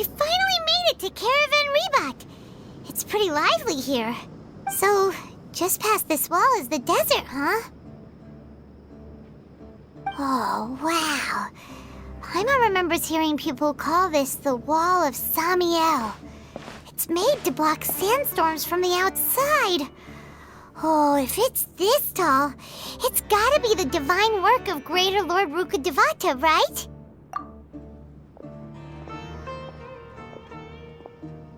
we finally made it to Caravan Reebok. It's pretty lively here. So, just past this wall is the desert, huh? Oh, wow. Paimon remembers hearing people call this the Wall of Samiel. It's made to block sandstorms from the outside. Oh, if it's this tall, it's gotta be the divine work of Greater Lord Rukkhadevata, right?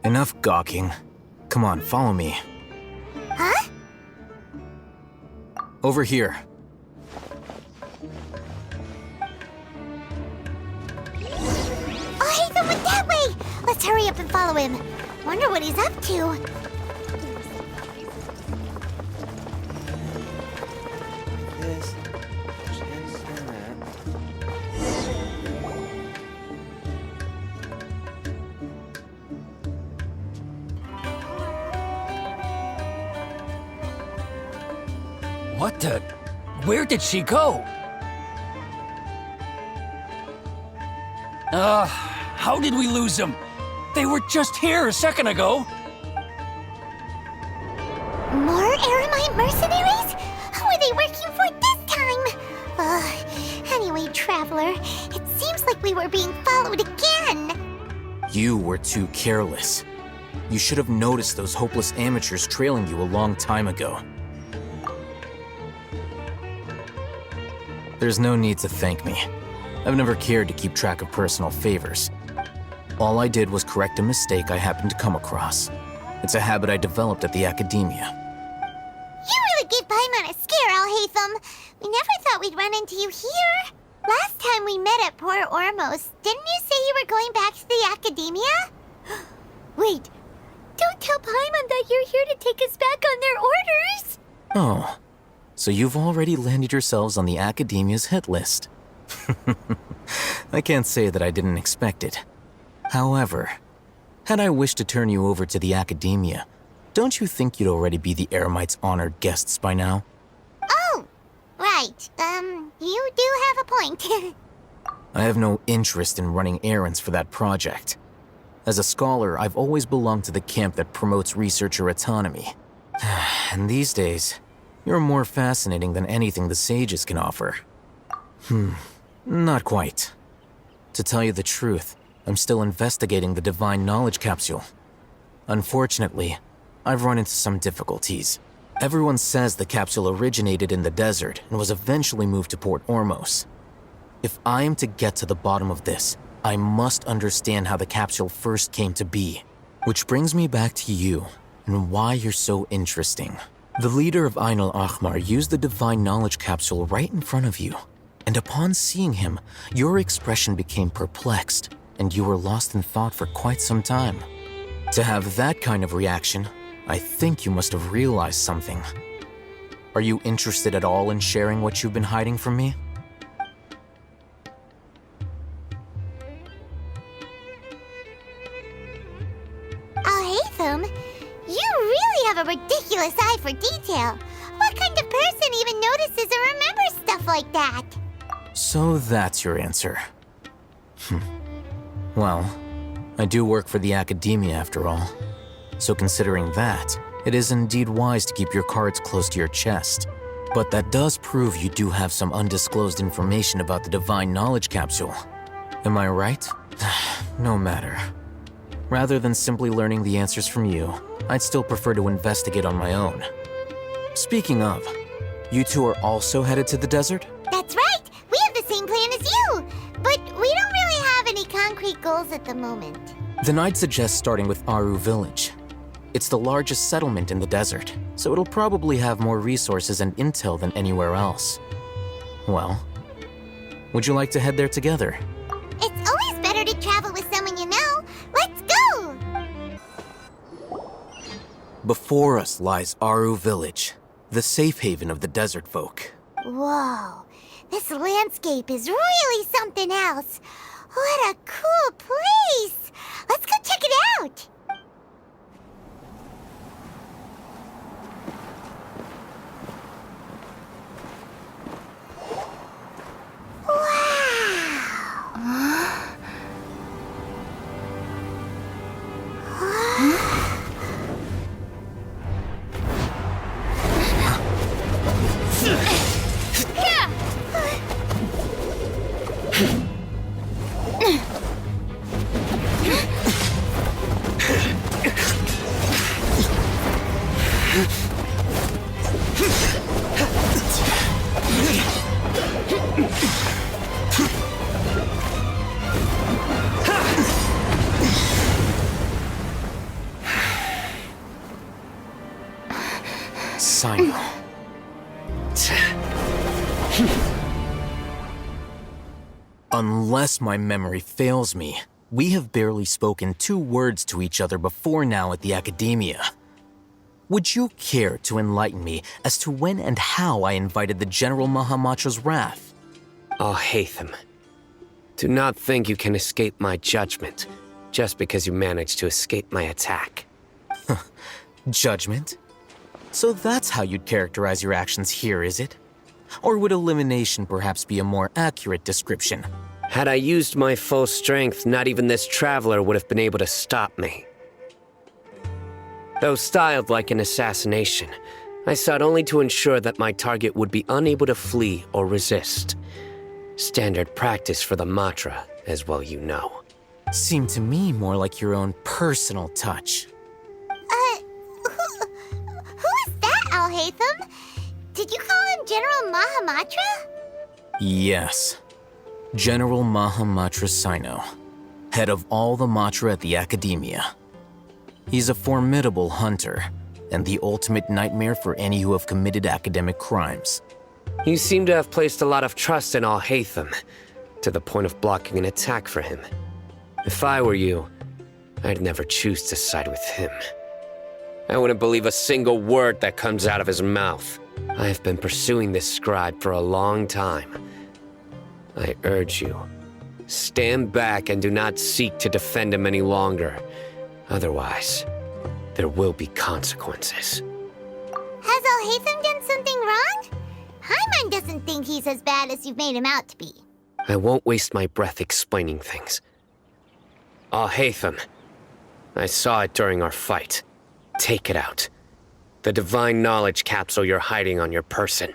Enough gawking. Come on, follow me. Huh? Over here. Oh, Haytham went that way! Let's hurry up and follow him. Wonder what he's up to. This, this, and that. What the? Where did she go? How did we lose them? They were just here a second ago. More Eremite mercenaries? Who are they working for this time? Anyway, Traveler, it seems like we were being followed again. You were too careless. You should have noticed those hopeless amateurs trailing you a long time ago. There's no need to thank me. I've never cared to keep track of personal favors. All I did was correct a mistake I happened to come across. It's a habit I developed at the academia. You really gave Paimon a scare, Al-Haytham. We never thought we'd run into you here. Last time we met at Port Ormos, didn't you say you were going back to the academia? Wait, don't tell Paimon that you're here to take us back on their orders. Oh, so you've already landed yourselves on the academia's hit list. I can't say that I didn't expect it. However, had I wished to turn you over to the academia, don't you think you'd already be the Eremites' honored guests by now? Oh, right. You do have a point. I have no interest in running errands for that project. As a scholar, I've always belonged to the camp that promotes researcher autonomy. And these days, you're more fascinating than anything the sages can offer. Not quite. To tell you the truth, I'm still investigating the Divine Knowledge Capsule. Unfortunately, I've run into some difficulties. Everyone says the capsule originated in the desert and was eventually moved to Port Ormos. If I am to get to the bottom of this, I must understand how the capsule first came to be. Which brings me back to you, and why you're so interesting. The leader of Ain al-Ahmar used the Divine Knowledge Capsule right in front of you. And upon seeing him, your expression became perplexed, and you were lost in thought for quite some time. To have that kind of reaction, I think you must have realized something. Are you interested at all in sharing what you've been hiding from me? Al-Haytham, you really have a ridiculous eye for detail. What kind of person even notices or remembers stuff like that? So that's your answer. Well, I do work for the academia after all. So considering that, it is indeed wise to keep your cards close to your chest. But that does prove you do have some undisclosed information about the Divine Knowledge Capsule. Am I right? No matter. Rather than simply learning the answers from you, I'd still prefer to investigate on my own. Speaking of, you two are also headed to the desert? That's right! We have the same plan as you! But we don't really have any concrete goals at the moment. Then I'd suggest starting with Aru Village. It's the largest settlement in the desert, so it'll probably have more resources and intel than anywhere else. Well, would you like to head there together? It's always better to travel with someone you know. Let's go! Before us lies Aru Village, the safe haven of the desert folk. Whoa, this landscape is really something else. What a cool place! Let's go check it out! Wow! Unless my memory fails me, we have barely spoken 2 words to each other before now at the Academia. Would you care to enlighten me as to when and how I invited the General Mahamatra's wrath? Al-Haytham, do not think you can escape my judgment just because you managed to escape my attack. Judgment? So that's how you'd characterize your actions here, is it? Or would elimination perhaps be a more accurate description? Had I used my full strength, not even this traveler would have been able to stop me. Though styled like an assassination, I sought only to ensure that my target would be unable to flee or resist. Standard practice for the Matra, as well you know. Seemed to me more like your own personal touch. Who is that, Al-Haytham? Did you call him General Mahamatra? Yes. General Mahamatra Sino, head of all the Matra at the Academia. He's a formidable hunter, and the ultimate nightmare for any who have committed academic crimes. You seem to have placed a lot of trust in Al-Haytham, to the point of blocking an attack for him. If I were you, I'd never choose to side with him. I wouldn't believe a single word that comes out of his mouth. I have been pursuing this scribe for a long time. I urge you, stand back and do not seek to defend him any longer. Otherwise, there will be consequences. Has Al-Haytham done something wrong? Paimon doesn't think he's as bad as you've made him out to be. I won't waste my breath explaining things. Al-Haytham, I saw it during our fight. Take it out. The divine knowledge capsule you're hiding on your person.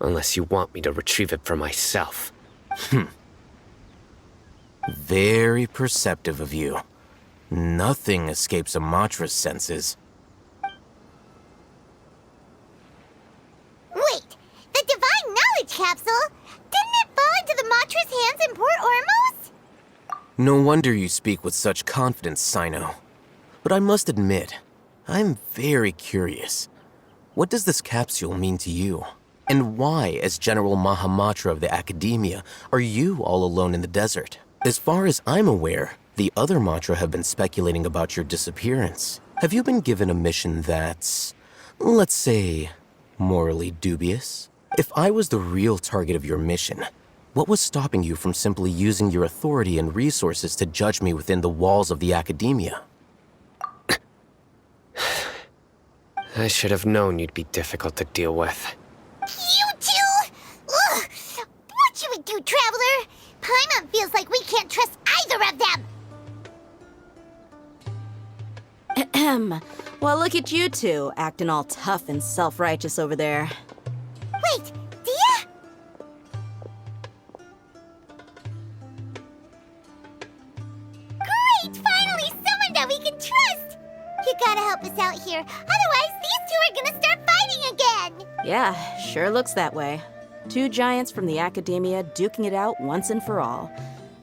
Unless you want me to retrieve it for myself. Very perceptive of you. Nothing escapes a Matra's senses. Wait, the divine knowledge capsule? Didn't it fall into the Matra's hands in Port Ormos? No wonder you speak with such confidence, Sino. But I must admit, I'm very curious. What does this capsule mean to you? And why, as General Mahamatra of the Academia, are you all alone in the desert? As far as I'm aware, the other Matra have been speculating about your disappearance. Have you been given a mission that's, let's say, morally dubious? If I was the real target of your mission, what was stopping you from simply using your authority and resources to judge me within the walls of the Academia? I should have known you'd be difficult to deal with. You two? Ugh! What should we do, Traveler? Paimon feels like we can't trust either of them. Ahem. Well, look at you two, acting all tough and self-righteous over there. Wait, Dia? Great! Finally, someone that we can trust! You gotta help us out here, otherwise these two are gonna start fighting again! Yeah, sure looks that way. 2 giants from the Academia duking it out once and for all.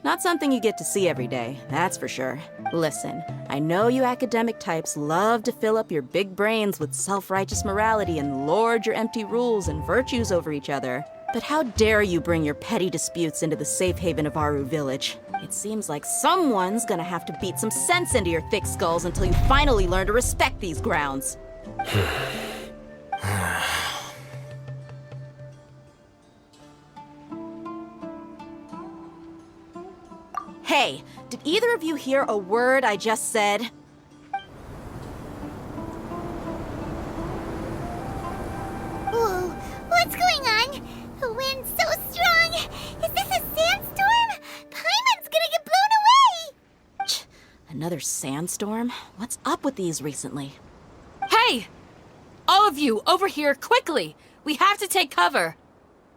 Not something you get to see every day, that's for sure. Listen, I know you academic types love to fill up your big brains with self-righteous morality and lord your empty rules and virtues over each other. But how dare you bring your petty disputes into the safe haven of Aru Village? It seems like someone's gonna have to beat some sense into your thick skulls until you finally learn to respect these grounds. Hey, did either of you hear a word I just said? Whoa, what's going on? The wind's so strong! Is this a sandstorm? Paimon's gonna get blown away! Another sandstorm? What's up with these recently? Hey! All of you, over here, quickly! We have to take cover!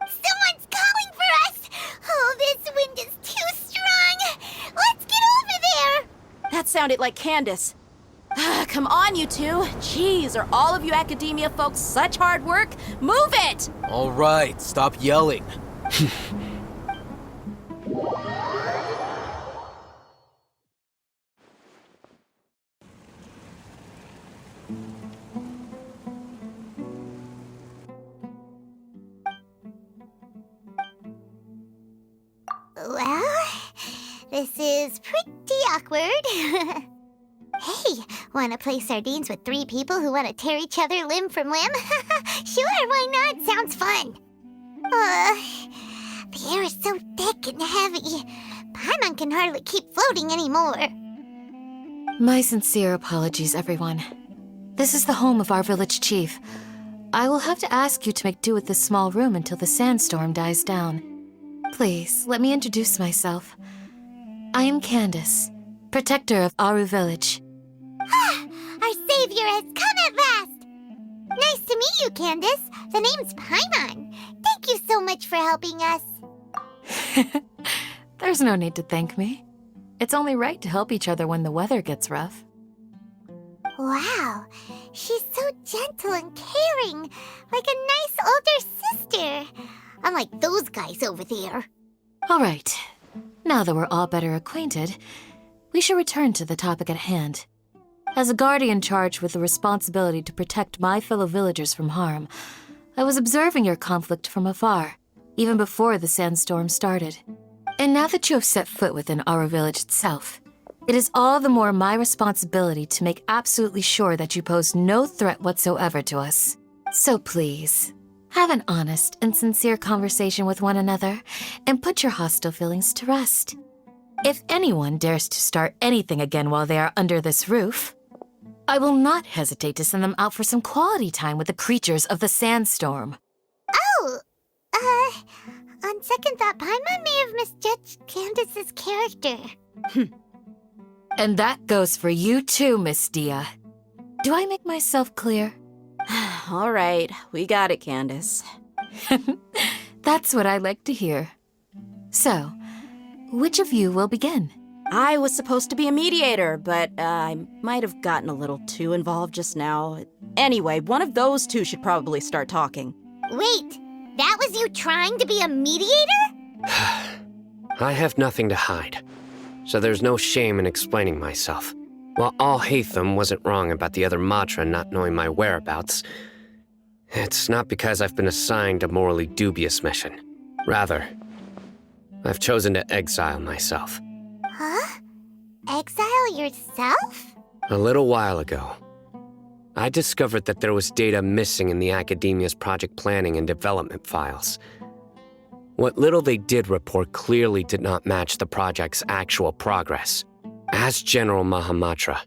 Someone's calling for us! Oh, this wind is too strong! Let's get over there! That sounded like Candace. Come on, you two. Jeez, are all of you academia folks such hard work? Move it! All right, stop yelling. Well, this is pretty awkward. Hey, wanna play sardines with 3 people who wanna tear each other limb from limb? Sure, why not? Sounds fun. The air is so thick and heavy. Paimon can hardly keep floating anymore. My sincere apologies, everyone. This is the home of our village chief. I will have to ask you to make do with this small room until the sandstorm dies down. Please, let me introduce myself. I am Candace, protector of Aru village. Our savior has come at last! Nice to meet you, Candace. The name's Paimon. Thank you so much for helping us. There's no need to thank me. It's only right to help each other when the weather gets rough. Wow, she's so gentle and caring, like a nice older sister. Unlike those guys over there. All right, now that we're all better acquainted, we should return to the topic at hand. As a guardian charged with the responsibility to protect my fellow villagers from harm, I was observing your conflict from afar, even before the sandstorm started. And now that you have set foot within our village itself, it is all the more my responsibility to make absolutely sure that you pose no threat whatsoever to us. So please, have an honest and sincere conversation with one another and put your hostile feelings to rest. If anyone dares to start anything again while they are under this roof, I will not hesitate to send them out for some quality time with the creatures of the sandstorm. Oh, on second thought, Paimon may have misjudged Candace's character. And that goes for you too, Miss Dia. Do I make myself clear? All right, we got it, Candace. That's what I like to hear. So, which of you will begin? I was supposed to be a mediator, but I might have gotten a little too involved just now. Anyway, one of those two should probably start talking. Wait, that was you trying to be a mediator? I have nothing to hide, so there's no shame in explaining myself. While Al-Haytham wasn't wrong about the other Matra not knowing my whereabouts, it's not because I've been assigned a morally dubious mission. Rather, I've chosen to exile myself. Huh? Exile yourself? A little while ago, I discovered that there was data missing in the Academia's project planning and development files. What little they did report clearly did not match the project's actual progress. As General Mahamatra,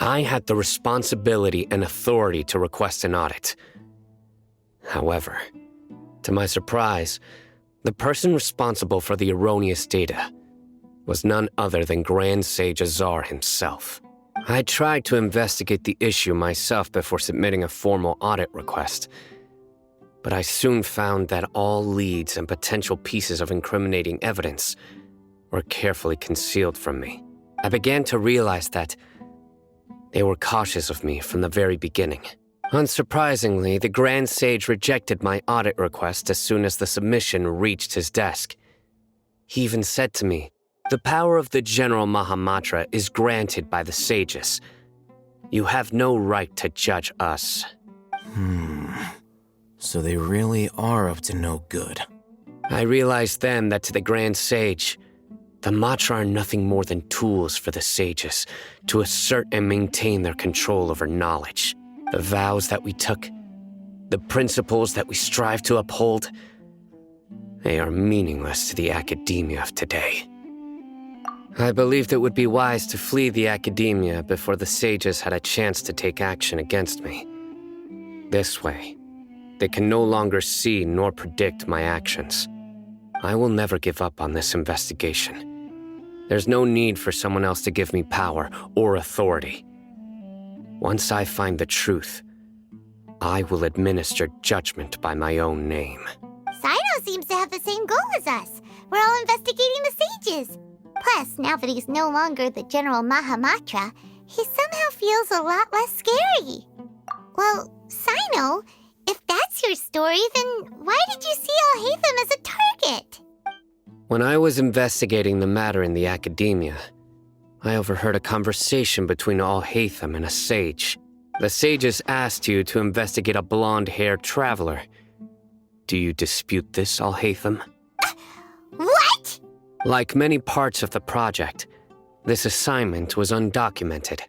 I had the responsibility and authority to request an audit. However, to my surprise, the person responsible for the erroneous data was none other than Grand Sage Azar himself. I tried to investigate the issue myself before submitting a formal audit request, but I soon found that all leads and potential pieces of incriminating evidence were carefully concealed from me. I began to realize that they were cautious of me from the very beginning. Unsurprisingly, the Grand Sage rejected my audit request as soon as the submission reached his desk. He even said to me, "The power of the General Mahamatra is granted by the sages. You have no right to judge us." So they really are up to no good. I realized then that to the Grand Sage, the Matra are nothing more than tools for the sages to assert and maintain their control over knowledge. The vows that we took, the principles that we strive to uphold, they are meaningless to the academia of today. I believed it would be wise to flee the academia before the sages had a chance to take action against me. This way, they can no longer see nor predict my actions. I will never give up on this investigation. There's no need for someone else to give me power or authority. Once I find the truth, I will administer judgment by my own name. Sino seems to have the same goal as us. We're all investigating the sages. Plus, now that he's no longer the General Mahamatra, he somehow feels a lot less scary. Well, Sino, if that's your story, then why did you see Al-Haytham as a target? When I was investigating the matter in the academia, I overheard a conversation between Al-Haytham and a sage. The sages asked you to investigate a blonde-haired traveler. Do you dispute this, Al-Haytham? What? Like many parts of the project, this assignment was undocumented.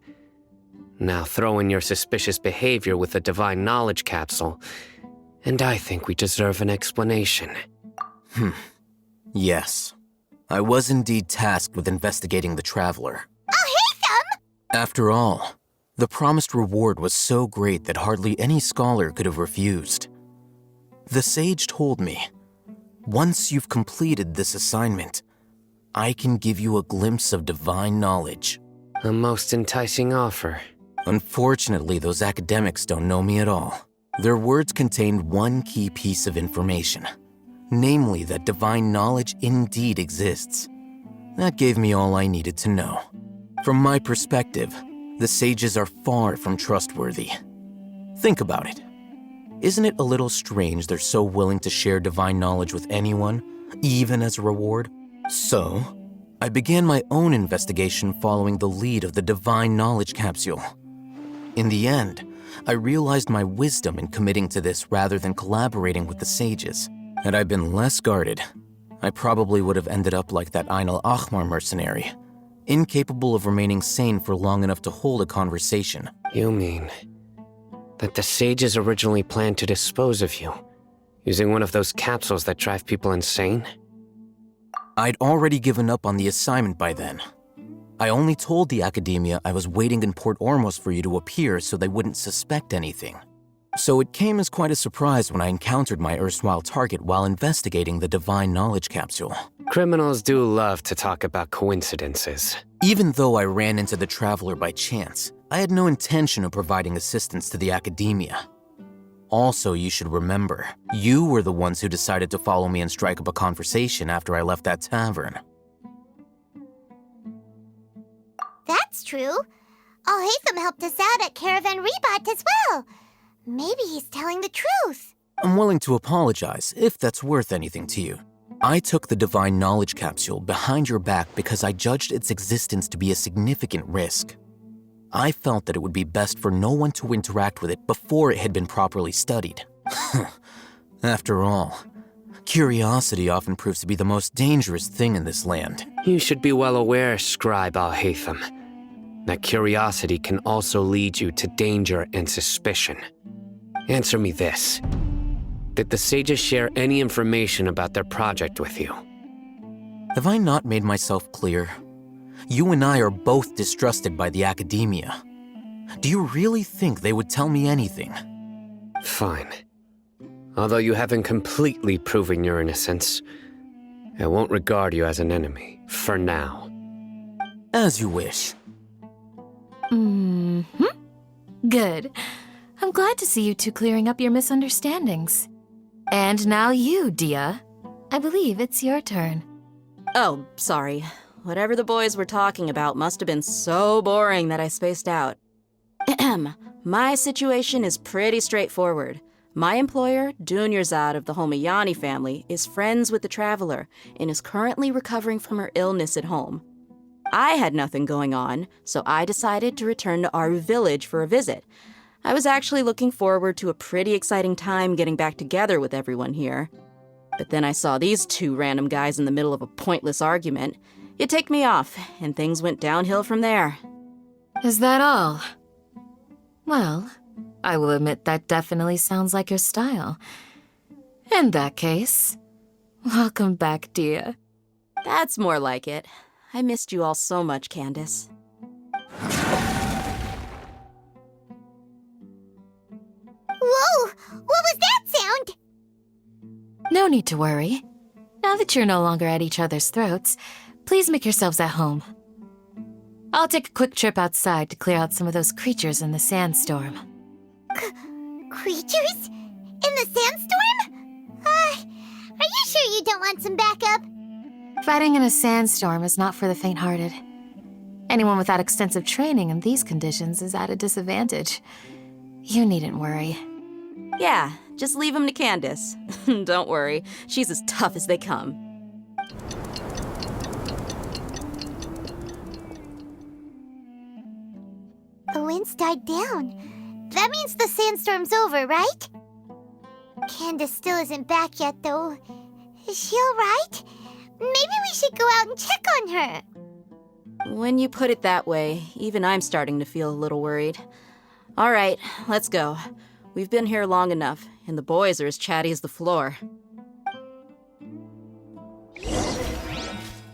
Now throw in your suspicious behavior with the Divine Knowledge Capsule, and I think we deserve an explanation. Yes. I was indeed tasked with investigating the Traveler. I'll hate them! After all, the promised reward was so great that hardly any scholar could have refused. The sage told me, once you've completed this assignment, I can give you a glimpse of divine knowledge. A most enticing offer. Unfortunately, those academics don't know me at all. Their words contained one key piece of information, namely that divine knowledge indeed exists. That gave me all I needed to know. From my perspective, the sages are far from trustworthy. Think about it. Isn't it a little strange they're so willing to share divine knowledge with anyone, even as a reward? So, I began my own investigation following the lead of the Divine Knowledge Capsule. In the end, I realized my wisdom in committing to this rather than collaborating with the sages. Had I been less guarded, I probably would have ended up like that Ainul Ahmar mercenary, incapable of remaining sane for long enough to hold a conversation. You mean that the sages originally planned to dispose of you, using one of those capsules that drive people insane? I'd already given up on the assignment by then. I only told the academia I was waiting in Port Ormos for you to appear so they wouldn't suspect anything. So it came as quite a surprise when I encountered my erstwhile target while investigating the Divine Knowledge Capsule. Criminals do love to talk about coincidences. Even though I ran into the Traveler by chance, I had no intention of providing assistance to the academia. Also, you should remember, you were the ones who decided to follow me and strike up a conversation after I left that tavern. That's true. Alhaitham helped us out at Caravan Rebat as well. Maybe he's telling the truth. I'm willing to apologize if that's worth anything to you. I took the Divine Knowledge Capsule behind your back because I judged its existence to be a significant risk. I felt that it would be best for no one to interact with it before it had been properly studied. After all, curiosity often proves to be the most dangerous thing in this land. You should be well aware, Scribe Alhaitham, that curiosity can also lead you to danger and suspicion. Answer me this. Did the sages share any information about their project with you? Have I not made myself clear? You and I are both distrusted by the academia. Do you really think they would tell me anything? Fine. Although you haven't completely proven your innocence, I won't regard you as an enemy, for now. As you wish. Good. I'm glad to see you two clearing up your misunderstandings. And now you, Dia. I believe it's your turn. Oh, sorry. Whatever the boys were talking about must have been so boring that I spaced out. My situation is pretty straightforward. My employer, Dunyarzad of the Holmayani family, is friends with the Traveler and is currently recovering from her illness at home. I had nothing going on, so I decided to return to Aru village for a visit. I was actually looking forward to a pretty exciting time getting back together with everyone here. But then I saw these two random guys in the middle of a pointless argument. It ticked me off, and things went downhill from there. Is that all? Well, I will admit that definitely sounds like your style. In that case, welcome back, Dia. That's more like it. I missed you all so much, Candace. Whoa! What was that sound? No need to worry. Now that you're no longer at each other's throats, please make yourselves at home. I'll take a quick trip outside to clear out some of those creatures in the sandstorm. Creatures? In the sandstorm? Are you sure you don't want some backup? Fighting in a sandstorm is not for the faint-hearted. Anyone without extensive training in these conditions is at a disadvantage. You needn't worry. Yeah, just leave them to Candace. Don't worry, she's as tough as they come. The wind's died down. That means the sandstorm's over, right? Candace still isn't back yet, though. Is she alright? Maybe we should go out and check on her. When you put it that way, even I'm starting to feel a little worried. All right, let's go. We've been here long enough, and the boys are as chatty as the floor.